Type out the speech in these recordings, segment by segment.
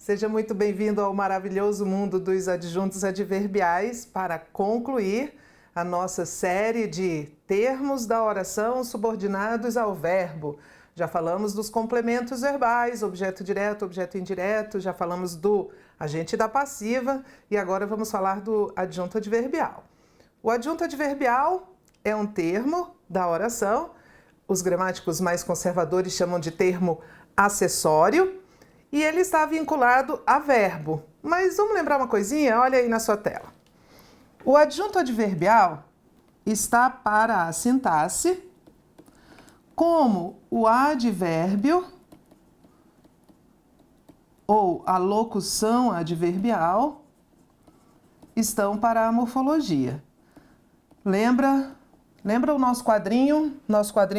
Seja muito bem-vindo ao maravilhoso mundo dos adjuntos adverbiais para concluir a nossa série de termos da oração subordinados ao verbo. Já falamos dos complementos verbais, objeto direto, objeto indireto, já falamos do agente da passiva e agora vamos falar do adjunto adverbial. O adjunto adverbial é um termo da oração, os gramáticos mais conservadores chamam de termo acessório, e ele está vinculado a verbo. Mas vamos lembrar uma coisinha? Olha aí na sua tela. O adjunto adverbial está para a sintaxe como o advérbio ou a locução adverbial estão para a morfologia. Lembra o nosso quadrinho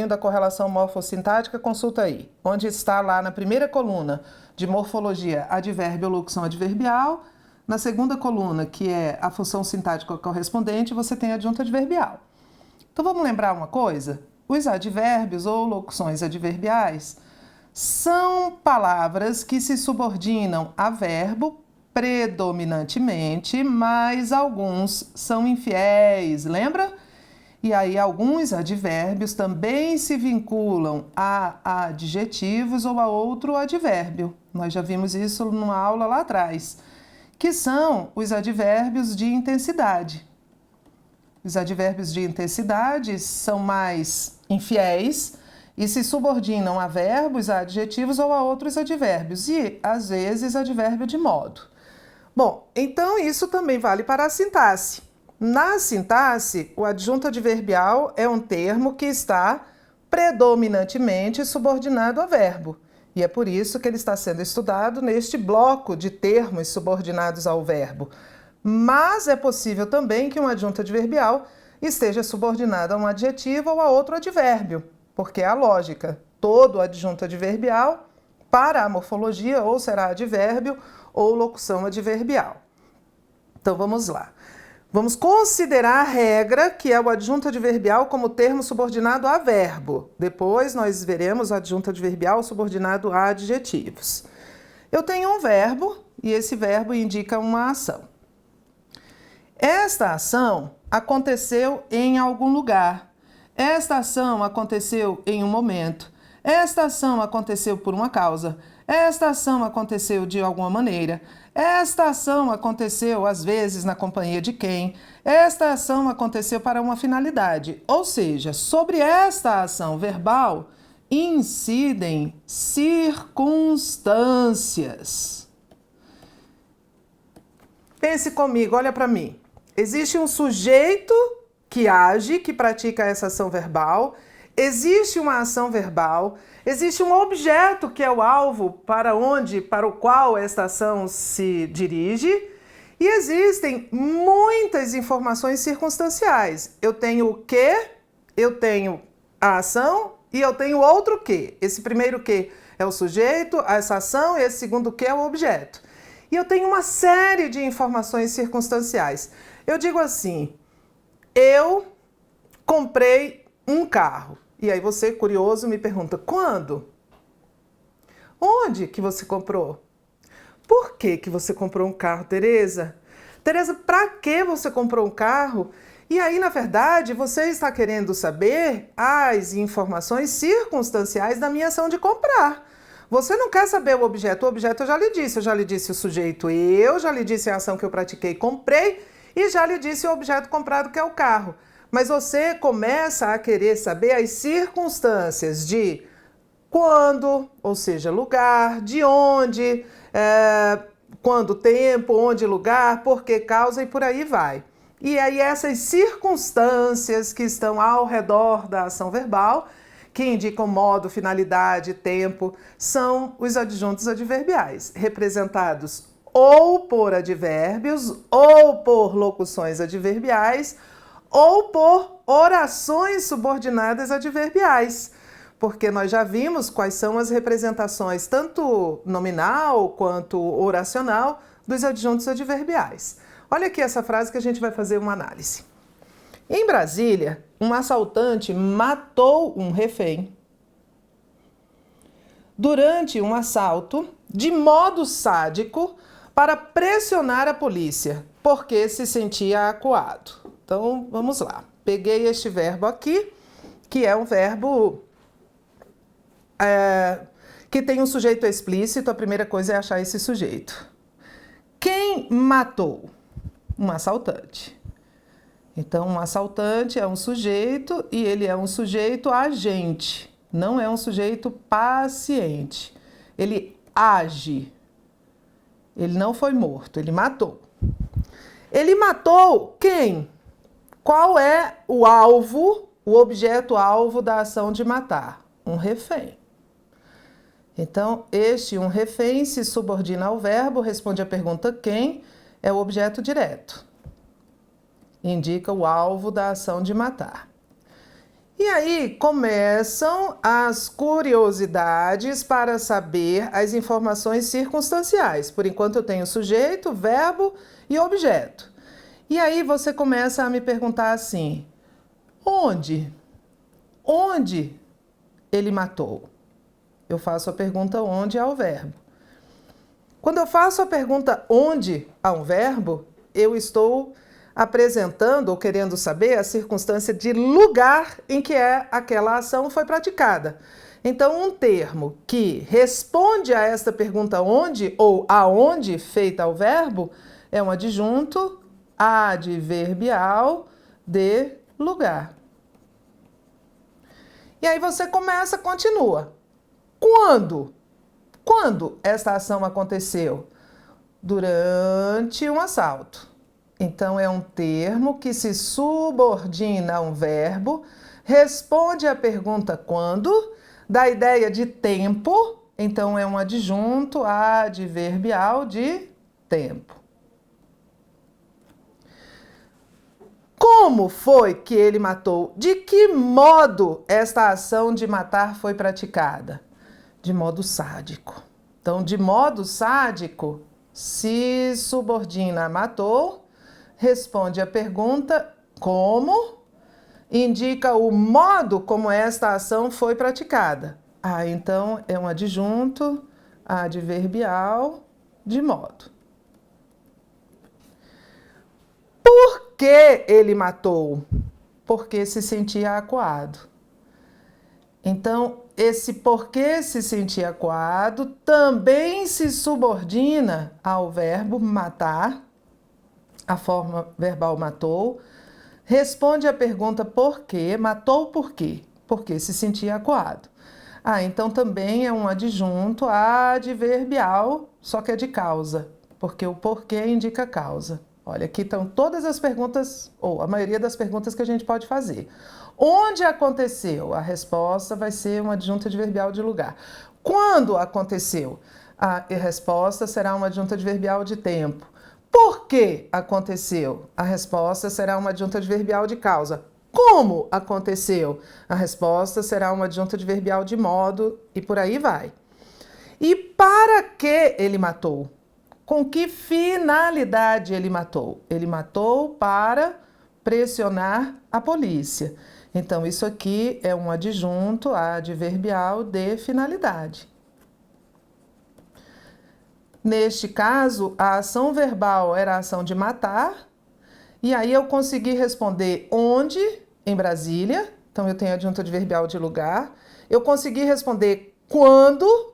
da correlação morfossintática? Consulta aí, onde está lá na primeira coluna de morfologia advérbio ou locução adverbial, na segunda coluna, que é a função sintática correspondente, você tem adjunto adverbial. Então vamos lembrar uma coisa? Os advérbios ou locuções adverbiais são palavras que se subordinam a verbo predominantemente, mas alguns são infiéis, lembra? E aí alguns advérbios também se vinculam a adjetivos ou a outro advérbio. Nós já vimos isso numa aula lá atrás, que são os advérbios de intensidade. Os advérbios de intensidade são mais infiéis e se subordinam a verbos, a adjetivos ou a outros advérbios, e às vezes advérbio de modo. Bom, então isso também vale para a sintaxe. Na sintaxe, o adjunto adverbial é um termo que está predominantemente subordinado a verbo. E é por isso que ele está sendo estudado neste bloco de termos subordinados ao verbo. Mas é possível também que um adjunto adverbial esteja subordinado a um adjetivo ou a outro advérbio, porque é a lógica. Todo adjunto adverbial, para a morfologia, ou será advérbio ou locução adverbial. Então vamos lá. Vamos considerar a regra, que é o adjunto adverbial como termo subordinado a verbo. Depois nós veremos o adjunto adverbial subordinado a adjetivos. Eu tenho um verbo e esse verbo indica uma ação. Esta ação aconteceu em algum lugar. Esta ação aconteceu em um momento. Esta ação aconteceu por uma causa. Esta ação aconteceu de alguma maneira. Esta ação aconteceu, às vezes, na companhia de quem? Esta ação aconteceu para uma finalidade. Ou seja, sobre esta ação verbal incidem circunstâncias. Pense comigo, olha para mim. Existe um sujeito que age, que pratica essa ação verbal. Existe uma ação verbal, existe um objeto que é o alvo para o qual esta ação se dirige, e existem muitas informações circunstanciais. Eu tenho o que, eu tenho a ação e eu tenho outro que. Esse primeiro que é o sujeito, essa ação, e esse segundo que é o objeto. E eu tenho uma série de informações circunstanciais. Eu digo assim, eu comprei um carro. E aí você, curioso, me pergunta, quando? Onde que você comprou? Por que que você comprou um carro, Tereza? Tereza, para que você comprou um carro? E aí, na verdade, você está querendo saber as informações circunstanciais da minha ação de comprar. Você não quer saber o objeto eu já lhe disse o sujeito eu, já lhe disse a ação que eu pratiquei, comprei, e já lhe disse o objeto comprado que é o carro. Mas você começa a querer saber as circunstâncias de quando, ou seja, lugar, de onde, quando, tempo, onde, lugar, por que, causa e por aí vai. E aí essas circunstâncias que estão ao redor da ação verbal, que indicam modo, finalidade, tempo, são os adjuntos adverbiais, representados ou por advérbios, ou por locuções adverbiais, ou por orações subordinadas adverbiais, porque nós já vimos quais são as representações, tanto nominal quanto oracional, dos adjuntos adverbiais. Olha aqui essa frase que a gente vai fazer uma análise. Em Brasília, um assaltante matou um refém. Durante um assalto, de modo sádico para pressionar a polícia, porque se sentia acuado. Então, vamos lá. Peguei este verbo aqui, que é um verbo que tem um sujeito explícito. A primeira coisa é achar esse sujeito. Quem matou? Um assaltante. Então, um assaltante é um sujeito e ele é um sujeito agente, não é um sujeito paciente. Ele age. Ele não foi morto, ele matou. Ele matou quem? Qual é o alvo, o objeto-alvo da ação de matar? Um refém. Então, um refém se subordina ao verbo, responde à pergunta quem, é o objeto direto. Indica o alvo da ação de matar. E aí começam as curiosidades para saber as informações circunstanciais. Por enquanto eu tenho sujeito, verbo e objeto. E aí você começa a me perguntar assim: onde? Onde ele matou? Eu faço a pergunta onde ao verbo. Quando eu faço a pergunta onde a um verbo, eu estou apresentando ou querendo saber a circunstância de lugar em que aquela ação foi praticada. Então, um termo que responde a esta pergunta onde ou aonde feita ao verbo é um adjunto adverbial de lugar. E aí você continua. Quando? Quando esta ação aconteceu? Durante um assalto. Então, é um termo que se subordina a um verbo, responde à pergunta quando, dá ideia de tempo, então é um adjunto adverbial de tempo. Como foi que ele matou? De que modo esta ação de matar foi praticada? De modo sádico. Então, de modo sádico, se subordina a matou, responde a pergunta como, indica o modo como esta ação foi praticada. Então é um adjunto adverbial de modo. Por que ele matou? Porque se sentia acuado. Então, esse porque se sentia acuado também se subordina ao verbo matar, a forma verbal matou, responde a pergunta por quê, matou por quê? Porque se sentia acuado. Então também é um adjunto adverbial, só que é de causa, porque o porquê indica causa. Olha, aqui estão todas as perguntas, ou a maioria das perguntas que a gente pode fazer. Onde aconteceu? A resposta vai ser um adjunto adverbial de lugar. Quando aconteceu? A resposta será uma adjunto adverbial de tempo. Por que aconteceu? A resposta será uma adjunto adverbial de causa. Como aconteceu? A resposta será uma adjunto adverbial de modo e por aí vai. E para que ele matou? Com que finalidade ele matou? Ele matou para pressionar a polícia. Então, isso aqui é um adjunto adverbial de finalidade. Neste caso, a ação verbal era a ação de matar, e aí eu consegui responder onde, em Brasília, então eu tenho adjunto adverbial de lugar. Eu consegui responder quando,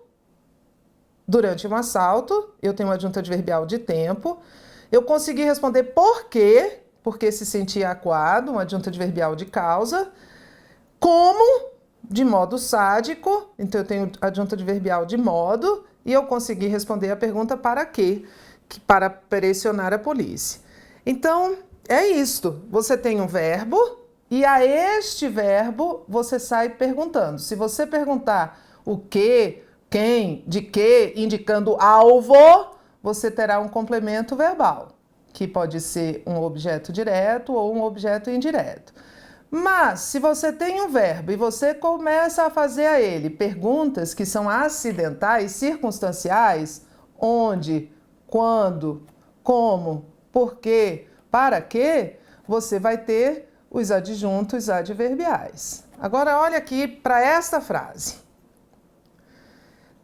durante um assalto, eu tenho adjunto adverbial de tempo. Eu consegui responder por quê, porque se sentia acuado, um adjunto adverbial de causa. Como, de modo sádico, então eu tenho adjunto adverbial de modo, e eu consegui responder a pergunta para quê? Para pressionar a polícia. Então, é isto. Você tem um verbo e a este verbo você sai perguntando. Se você perguntar o que, quem, de que, indicando alvo, você terá um complemento verbal, que pode ser um objeto direto ou um objeto indireto. Mas, se você tem um verbo e você começa a fazer a ele perguntas que são acidentais, circunstanciais, onde, quando, como, por quê, para quê, você vai ter os adjuntos adverbiais. Agora, olha aqui para esta frase.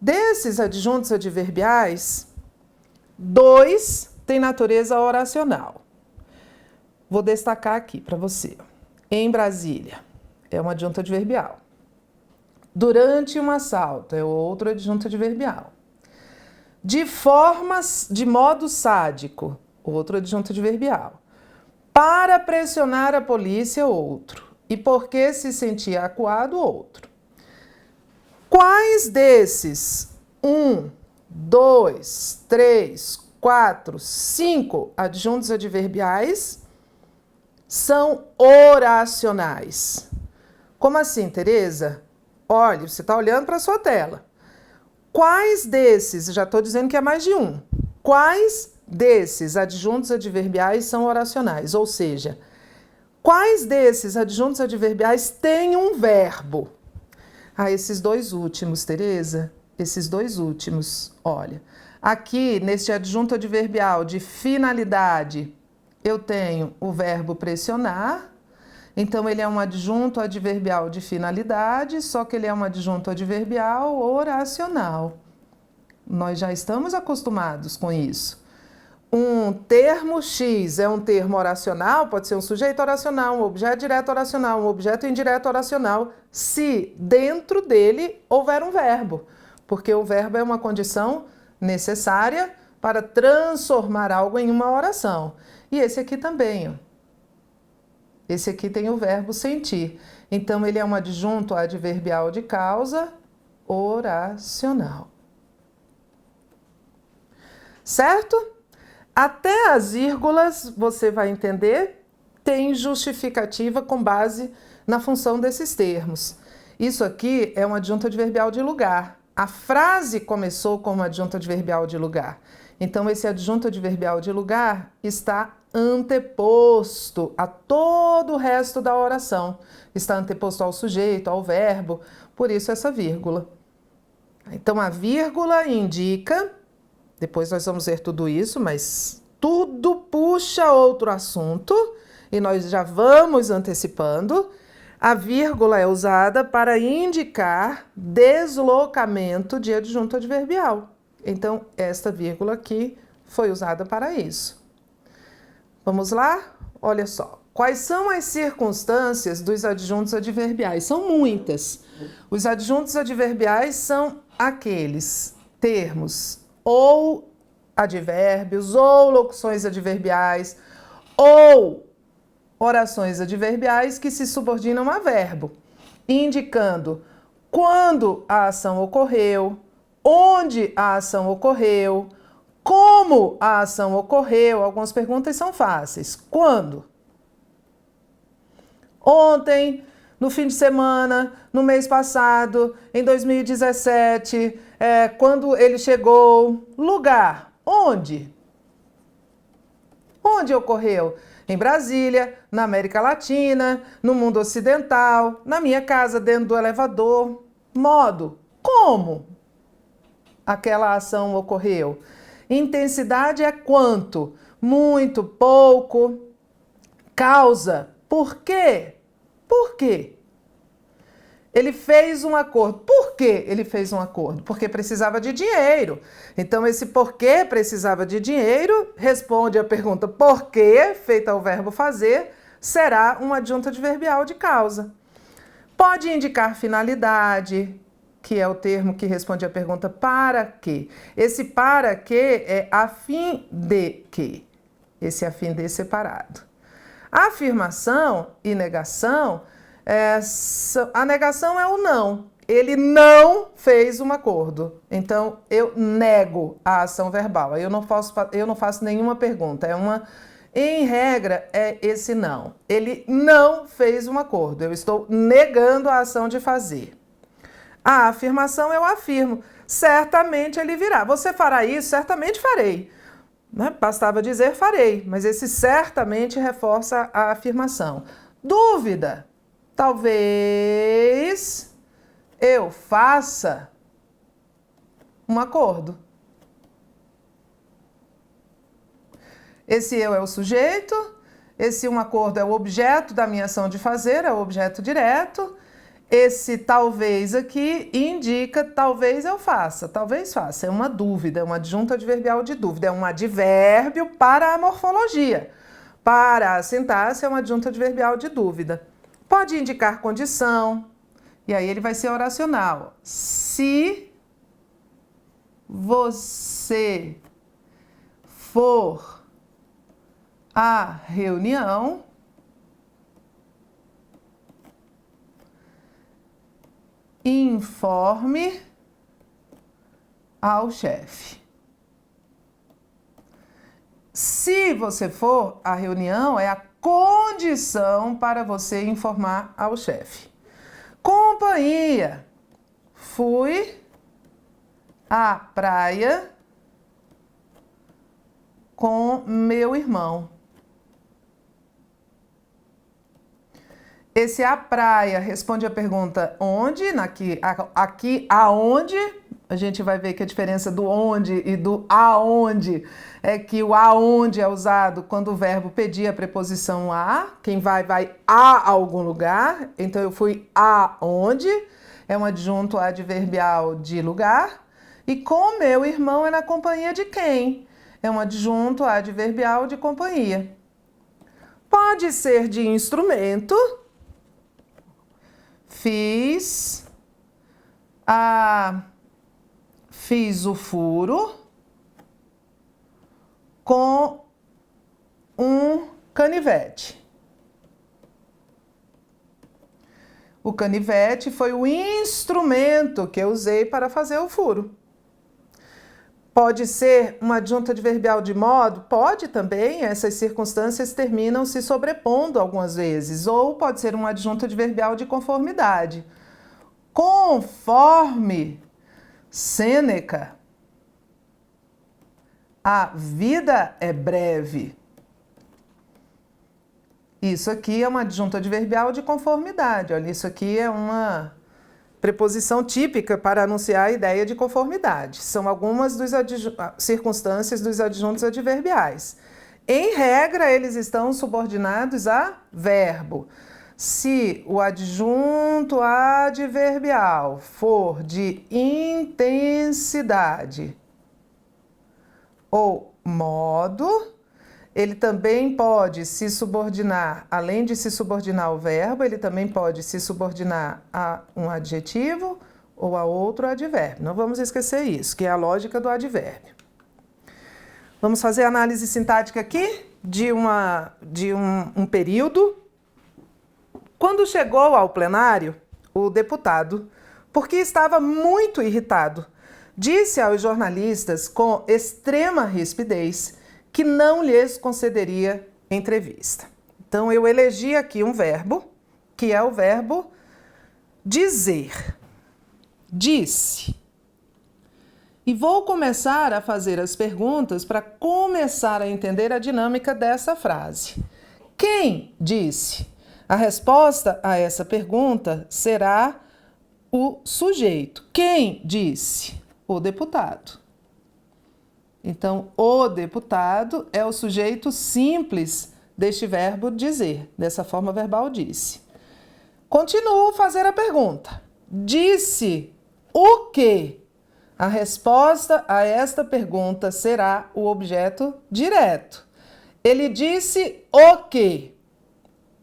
Desses adjuntos adverbiais, 2 têm natureza oracional. Vou destacar aqui para você. Em Brasília, é um adjunto adverbial. Durante um assalto, é outro adjunto adverbial. De modo sádico, outro adjunto adverbial. Para pressionar a polícia, outro. E porque se sentia acuado, outro. Quais desses 1, 2, 3, 4, 5 adjuntos adverbiais são oracionais? Como assim, Tereza? Olha, você está olhando para a sua tela. Quais desses, já estou dizendo que é mais de um, quais desses adjuntos adverbiais são oracionais? Ou seja, quais desses adjuntos adverbiais têm um verbo? Esses 2 últimos, Tereza, esses 2 últimos. Olha, aqui neste adjunto adverbial de finalidade, eu tenho o verbo pressionar. Então, ele é um adjunto adverbial de finalidade, só que ele é um adjunto adverbial oracional. Nós já estamos acostumados com isso. Um termo X é um termo oracional, pode ser um sujeito oracional, um objeto direto oracional, um objeto indireto oracional, se dentro dele houver um verbo, porque o verbo é uma condição necessária para transformar algo em uma oração. E esse aqui também, ó. Esse aqui tem o verbo sentir. Então, ele é um adjunto adverbial de causa oracional. Certo? Até as vírgulas, você vai entender, tem justificativa com base na função desses termos. Isso aqui é um adjunto adverbial de lugar. A frase começou como adjunto adverbial de lugar. Então, esse adjunto adverbial de lugar está anteposto a todo o resto da oração. Está anteposto ao sujeito, ao verbo, por isso essa vírgula. Então, a vírgula indica, depois nós vamos ver tudo isso, mas tudo puxa outro assunto, e nós já vamos antecipando. A vírgula é usada para indicar deslocamento de adjunto adverbial. Então, esta vírgula aqui foi usada para isso. Vamos lá? Olha só. Quais são as circunstâncias dos adjuntos adverbiais? São muitas. Os adjuntos adverbiais são aqueles termos ou advérbios, ou locuções adverbiais, ou orações adverbiais que se subordinam a verbo, indicando quando a ação ocorreu, onde a ação ocorreu, como a ação ocorreu. Algumas perguntas são fáceis. Quando? Ontem, no fim de semana, no mês passado, em 2017, quando ele chegou. Lugar? Onde? Onde ocorreu? Em Brasília, na América Latina, no mundo ocidental, na minha casa, dentro do elevador. Modo? Como aquela ação ocorreu? Intensidade é quanto? Muito, pouco. Causa. Por quê? Por quê? Ele fez um acordo. Por que ele fez um acordo? Porque precisava de dinheiro. Então, esse porquê precisava de dinheiro responde a pergunta por quê, feita ao verbo fazer, será um adjunto adverbial de causa. Pode indicar finalidade, que é o termo que responde a pergunta para quê. Esse para quê é a fim de quê. Esse a fim de separado. Afirmação e negação, a negação é o não. Ele não fez um acordo. Então, eu nego a ação verbal. Eu não faço nenhuma pergunta. Em regra, é esse não. Ele não fez um acordo. Eu estou negando a ação de fazer. A afirmação eu afirmo. Certamente ele virá. Você fará isso? Certamente farei. Bastava dizer farei, mas esse certamente reforça a afirmação. Dúvida? Talvez eu faça um acordo. Esse eu é o sujeito, esse um acordo é o objeto da minha ação de fazer, é o objeto direto. Esse talvez aqui indica talvez eu faça, talvez faça. É uma dúvida, é uma adjunto adverbial de dúvida, é um advérbio para a morfologia. Para a sintaxe é uma adjunto adverbial de dúvida. Pode indicar condição, e aí ele vai ser oracional. Se você for à reunião, informe ao chefe. Se você for à reunião, é a condição para você informar ao chefe. Companhia. Fui à praia com meu irmão. Esse a praia responde a pergunta onde, aqui aonde, a gente vai ver que a diferença do onde e do aonde é que o aonde é usado quando o verbo pedir a preposição a, quem vai a algum lugar, então eu fui aonde, é um adjunto adverbial de lugar, e com meu irmão é na companhia de quem? É um adjunto adverbial de companhia. Pode ser de instrumento. Fiz o furo com um canivete. O canivete foi o instrumento que eu usei para fazer o furo. Pode ser uma adjunta adverbial de modo? Pode também, essas circunstâncias terminam se sobrepondo algumas vezes. Ou pode ser uma adjunta adverbial de conformidade. Conforme Sêneca, a vida é breve. Isso aqui é uma adjunta adverbial de conformidade. Olha, isso aqui é uma preposição típica para anunciar a ideia de conformidade. São algumas das circunstâncias dos adjuntos adverbiais. Em regra, eles estão subordinados a verbo. Se o adjunto adverbial for de intensidade ou modo, ele também pode se subordinar, além de se subordinar ao verbo, ele também pode se subordinar a um adjetivo ou a outro advérbio. Não vamos esquecer isso, que é a lógica do advérbio. Vamos fazer a análise sintática aqui de um período. Quando chegou ao plenário, o deputado, porque estava muito irritado, disse aos jornalistas com extrema rispidez que não lhes concederia entrevista. Então, eu elegi aqui um verbo, que é o verbo dizer. Disse. E vou começar a fazer as perguntas para começar a entender a dinâmica dessa frase. Quem disse? A resposta a essa pergunta será o sujeito. Quem disse? O deputado. Então, o deputado é o sujeito simples deste verbo dizer. Dessa forma verbal, disse. Continuo a fazer a pergunta. Disse o quê? A resposta a esta pergunta será o objeto direto. Ele disse o quê?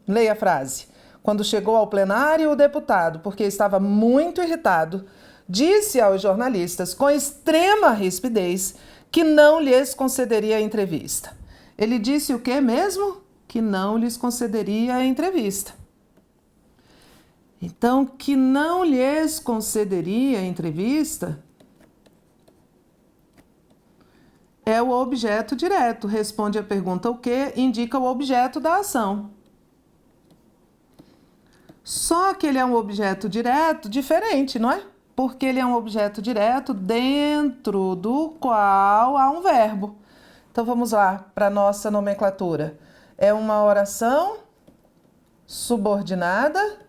Leia a frase. Quando chegou ao plenário, o deputado, porque estava muito irritado, disse aos jornalistas com extrema rispidez que não lhes concederia a entrevista. Ele disse o quê mesmo? Que não lhes concederia a entrevista. Então, que não lhes concederia a entrevista é o objeto direto. Responde a pergunta o quê? Indica o objeto da ação. Só que ele é um objeto direto diferente, não é? Porque ele é um objeto direto dentro do qual há um verbo. Então, vamos lá para a nossa nomenclatura. É uma oração subordinada,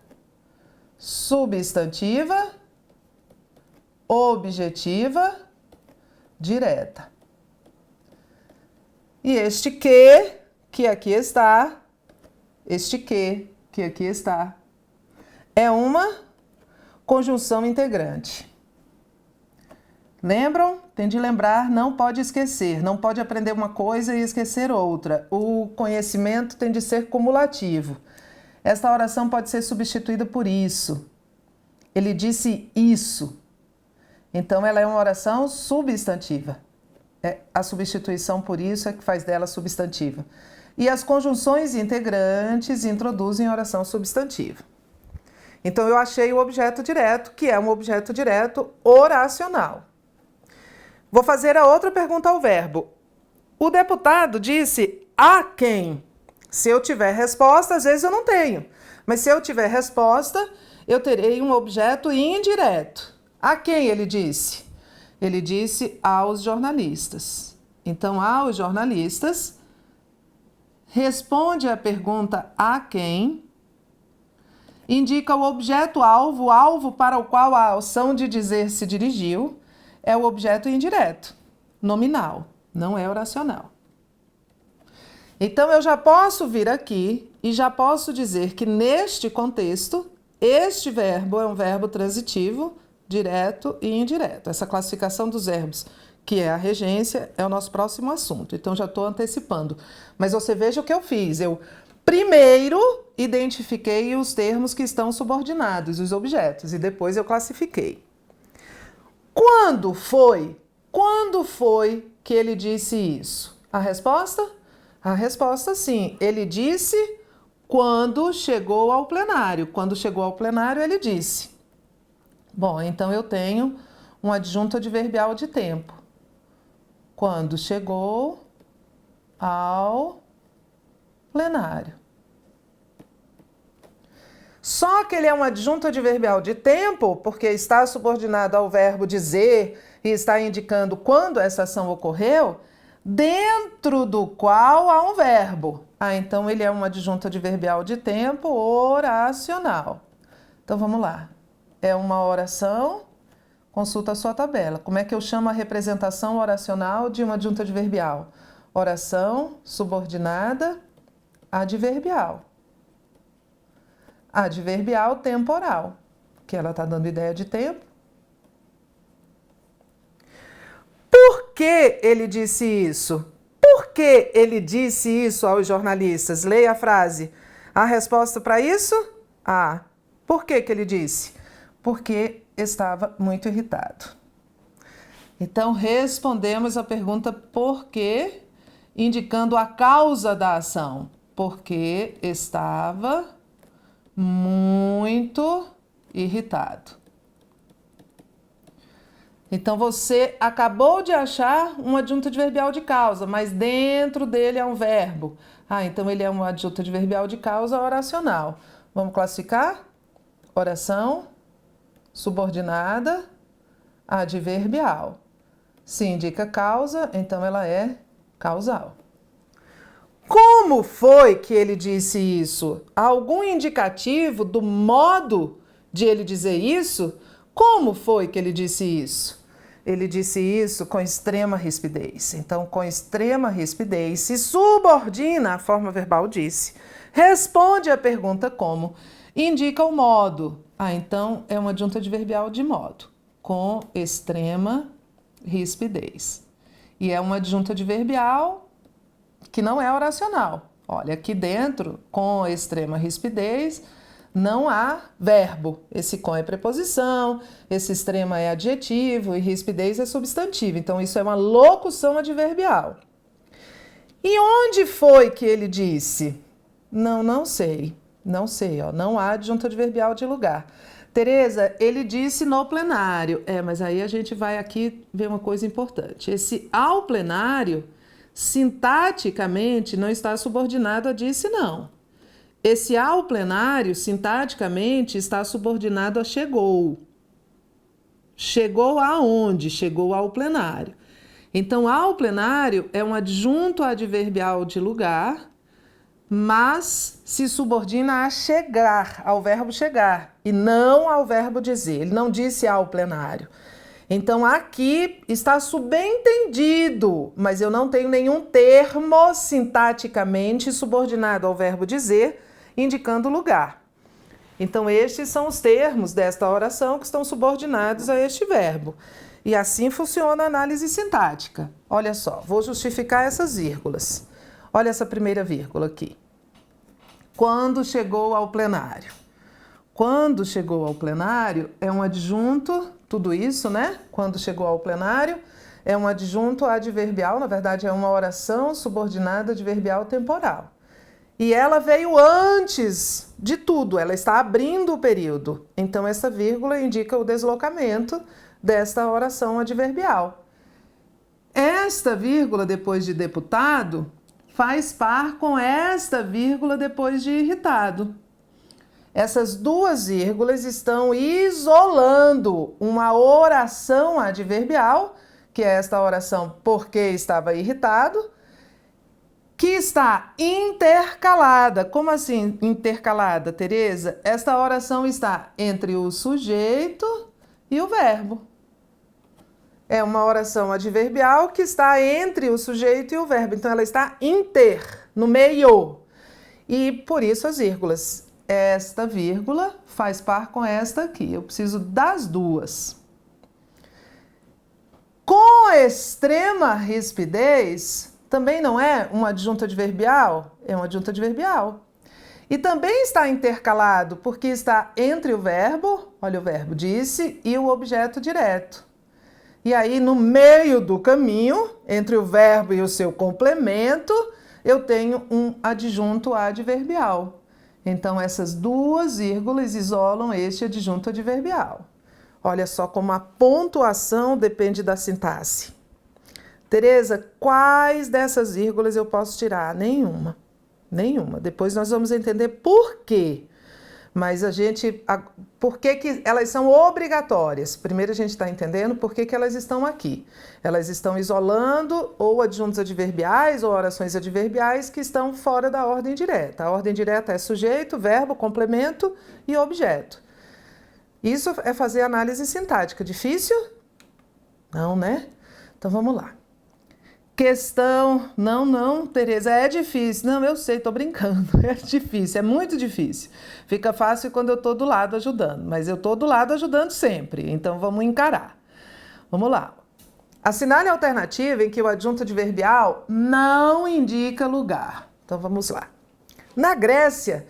substantiva, objetiva, direta. E este que aqui está, é uma conjunção integrante. Lembram? Tem de lembrar, não pode esquecer. Não pode aprender uma coisa e esquecer outra. O conhecimento tem de ser cumulativo. Esta oração pode ser substituída por isso. Ele disse isso. Então, ela é uma oração substantiva. A substituição por isso é que faz dela substantiva. E as conjunções integrantes introduzem oração substantiva. Então, eu achei o objeto direto, que é um objeto direto oracional. Vou fazer a outra pergunta ao verbo. O deputado disse a quem? Se eu tiver resposta, às vezes eu não tenho. Mas se eu tiver resposta, eu terei um objeto indireto. A quem ele disse? Ele disse aos jornalistas. Então, aos jornalistas, responde a pergunta a quem, indica o objeto-alvo, o alvo para o qual a ação de dizer se dirigiu, é o objeto indireto, nominal, não é oracional. Então, eu já posso vir aqui e já posso dizer que neste contexto, este verbo é um verbo transitivo, direto e indireto. Essa classificação dos verbos, que é a regência, é o nosso próximo assunto. Então, já estou antecipando. Mas você veja o que eu fiz. Eu primeiro identifiquei os termos que estão subordinados, os objetos, e depois eu classifiquei. Quando foi que ele disse isso? A resposta? A resposta, sim. Ele disse quando chegou ao plenário. Quando chegou ao plenário, ele disse. Bom, então eu tenho um adjunto adverbial de tempo. Quando chegou ao plenário. Só que ele é um adjunto adverbial de tempo, porque está subordinado ao verbo dizer e está indicando quando essa ação ocorreu, dentro do qual há um verbo. Então ele é um adjunto adverbial de tempo oracional. Então vamos lá. É uma oração, consulta a sua tabela. Como é que eu chamo a representação oracional de um adjunto adverbial? Oração subordinada adverbial. Adverbial temporal, que ela está dando ideia de tempo. Por que ele disse isso? Por que ele disse isso aos jornalistas? Leia a frase. A resposta para isso? Por que ele disse? Porque estava muito irritado. Então, respondemos a pergunta por quê, indicando a causa da ação. Porque estava muito irritado. Então, você acabou de achar um adjunto adverbial de causa, mas dentro dele é um verbo. Então ele é um adjunto adverbial de causa oracional. Vamos classificar? Oração subordinada adverbial. Se indica causa, então ela é causal. Como foi que ele disse isso? Algum indicativo do modo de ele dizer isso? Como foi que ele disse isso? Ele disse isso com extrema rispidez. Então, com extrema rispidez, se subordina à forma verbal disse. Responde a pergunta como. Indica o modo. Então, é um adjunto adverbial de modo. Com extrema rispidez. E é um adjunto adverbial que não é oracional. Olha, aqui dentro, com extrema rispidez, não há verbo. Esse com é preposição, esse extrema é adjetivo e rispidez é substantivo. Então, isso é uma locução adverbial. E onde foi que ele disse? Não sei. Não sei, não há adjunto adverbial de lugar. Tereza, ele disse no plenário. Mas aí a gente vai aqui ver uma coisa importante. Esse ao plenário, sintaticamente, não está subordinado a disse não. Esse ao plenário, sintaticamente, está subordinado a chegou. Chegou aonde? Chegou ao plenário. Então, ao plenário é um adjunto adverbial de lugar, mas se subordina a chegar, ao verbo chegar, e não ao verbo dizer. Ele não disse ao plenário. Então, aqui está subentendido, mas eu não tenho nenhum termo sintaticamente subordinado ao verbo dizer, indicando lugar. Então, estes são os termos desta oração que estão subordinados a este verbo. E assim funciona a análise sintática. Olha só, vou justificar essas vírgulas. Olha essa primeira vírgula aqui. Quando chegou ao plenário. Quando chegou ao plenário é um adjunto, tudo isso, né? Quando chegou ao plenário é um adjunto adverbial, na verdade é uma oração subordinada adverbial temporal. E ela veio antes de tudo, ela está abrindo o período. Então, essa vírgula indica o deslocamento desta oração adverbial. Esta vírgula depois de deputado faz par com esta vírgula depois de irritado. Essas duas vírgulas estão isolando uma oração adverbial, que é esta oração porque estava irritado, que está intercalada. Como assim intercalada, Tereza? Esta oração está entre o sujeito e o verbo. É uma oração adverbial que está entre o sujeito e o verbo. Então, ela está no meio. E por isso as vírgulas. Esta vírgula faz par com esta aqui. Eu preciso das duas. Com extrema rispidez, também não é um adjunto adverbial? É um adjunto adverbial. E também está intercalado, porque está entre o verbo, olha o verbo, disse, e o objeto direto. E aí, no meio do caminho, entre o verbo e o seu complemento, eu tenho um adjunto adverbial. Então, essas duas vírgulas isolam este adjunto adverbial. Olha só como a pontuação depende da sintaxe. Tereza, quais dessas vírgulas eu posso tirar? Nenhuma. Nenhuma. Depois nós vamos entender por quê. Mas por que elas são obrigatórias? Primeiro a gente está entendendo por que elas estão aqui. Elas estão isolando ou adjuntos adverbiais ou orações adverbiais que estão fora da ordem direta. A ordem direta é sujeito, verbo, complemento e objeto. Isso é fazer análise sintática. Difícil? Não, né? Então vamos lá. Questão, não, Tereza, é difícil. Não, eu sei, tô brincando, é difícil, é muito difícil. Fica fácil quando eu tô do lado ajudando, mas eu tô do lado ajudando sempre, então vamos encarar. Vamos lá. Assinale a alternativa em que o adjunto adverbial não indica lugar. Então vamos lá. Na Grécia,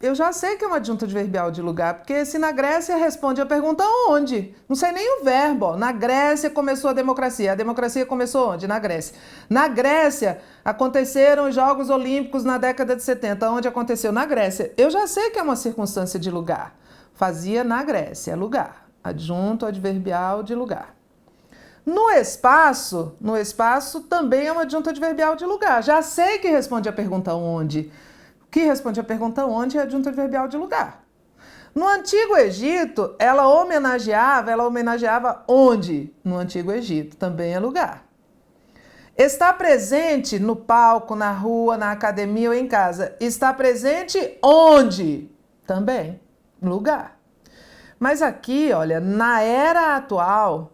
eu já sei que é um adjunto adverbial de lugar, porque se na Grécia responde a pergunta onde? Não sei nem o verbo. Ó. Na Grécia começou a democracia. A democracia começou onde? Na Grécia. Na Grécia aconteceram os Jogos Olímpicos na década de 70. Onde aconteceu? Na Grécia. Eu já sei que é uma circunstância de lugar. Fazia na Grécia, lugar. Adjunto adverbial de lugar. No espaço também é um adjunto adverbial de lugar. Já sei que responde a pergunta onde. Que responde a pergunta onde é adjunto adverbial de lugar. No Antigo Egito, ela homenageava onde? No Antigo Egito, também é lugar. Está presente no palco, na rua, na academia ou em casa. Está presente onde? Também, lugar. Mas aqui, olha, na era atual,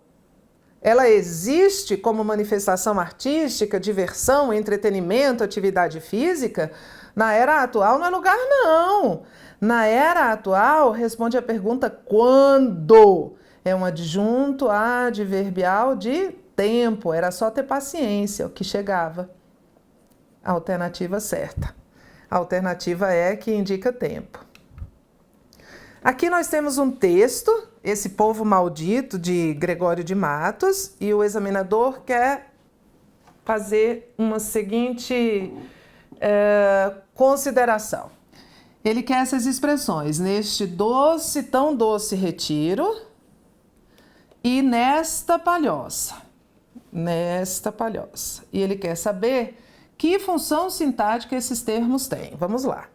ela existe como manifestação artística, diversão, entretenimento, atividade física. Na era atual não é lugar, não. Na era atual, responde a pergunta quando. É um adjunto adverbial de tempo. Era só ter paciência, o que chegava. A alternativa certa. A alternativa é que indica tempo. Aqui nós temos um texto, Esse Povo Maldito, de Gregório de Matos, e o examinador quer fazer uma seguinte consideração. Ele quer essas expressões, neste doce, tão doce retiro e nesta palhoça. Nesta palhoça. E ele quer saber que função sintática esses termos têm. Vamos lá.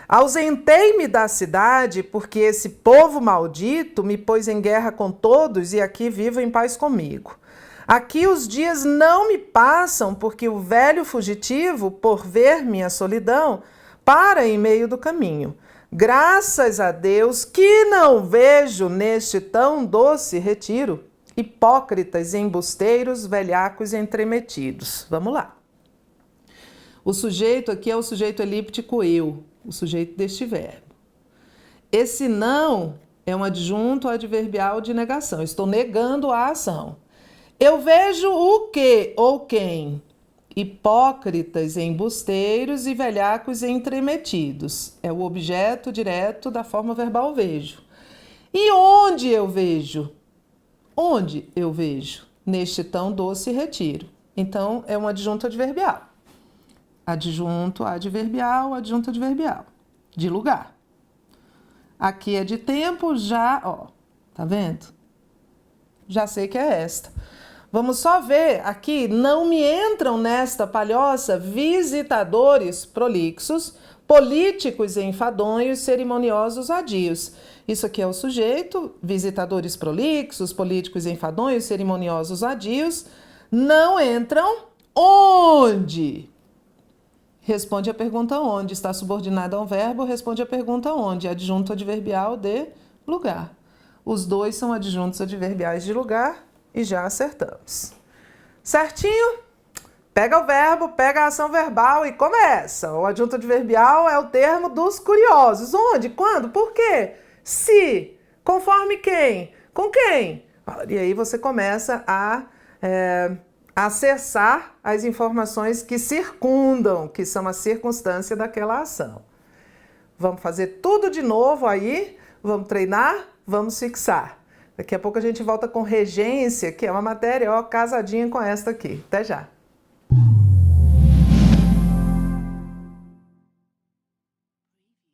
Ausentei-me da cidade porque esse povo maldito me pôs em guerra com todos e aqui vivo em paz comigo. Aqui os dias não me passam porque o velho fugitivo, por ver minha solidão, para em meio do caminho. Graças a Deus que não vejo neste tão doce retiro hipócritas, embusteiros, velhacos e entremetidos. Vamos lá. O sujeito aqui é o sujeito elíptico eu, o sujeito deste verbo. Esse não é um adjunto adverbial de negação. Estou negando a ação. Eu vejo o que ou quem? Hipócritas, embusteiros e velhacos entremetidos. É o objeto direto da forma verbal vejo. E onde eu vejo? Onde eu vejo? Neste tão doce retiro. Então, é um adjunto adverbial. Adjunto adverbial, adjunto adverbial. De lugar. Aqui é de tempo, já, ó, tá vendo? Já sei que é esta. Vamos só ver aqui, não me entram nesta palhoça visitadores prolixos, políticos enfadonhos, cerimoniosos adios. Isso aqui é o sujeito, visitadores prolixos, políticos enfadonhos, cerimoniosos adios. Não entram onde? Responde a pergunta onde. Está subordinado a um verbo, responde a pergunta onde. Adjunto adverbial de lugar. Os dois são adjuntos adverbiais de lugar e já acertamos. Certinho? Pega o verbo, pega a ação verbal e começa. O adjunto adverbial é o termo dos curiosos. Onde? Quando? Por quê? Se. Conforme quem? Com quem? E aí você começa a acessar as informações que circundam, que são a circunstância daquela ação. Vamos fazer tudo de novo aí, vamos treinar, vamos fixar. Daqui a pouco a gente volta com regência, que é uma matéria, ó, casadinha com esta aqui. Até já!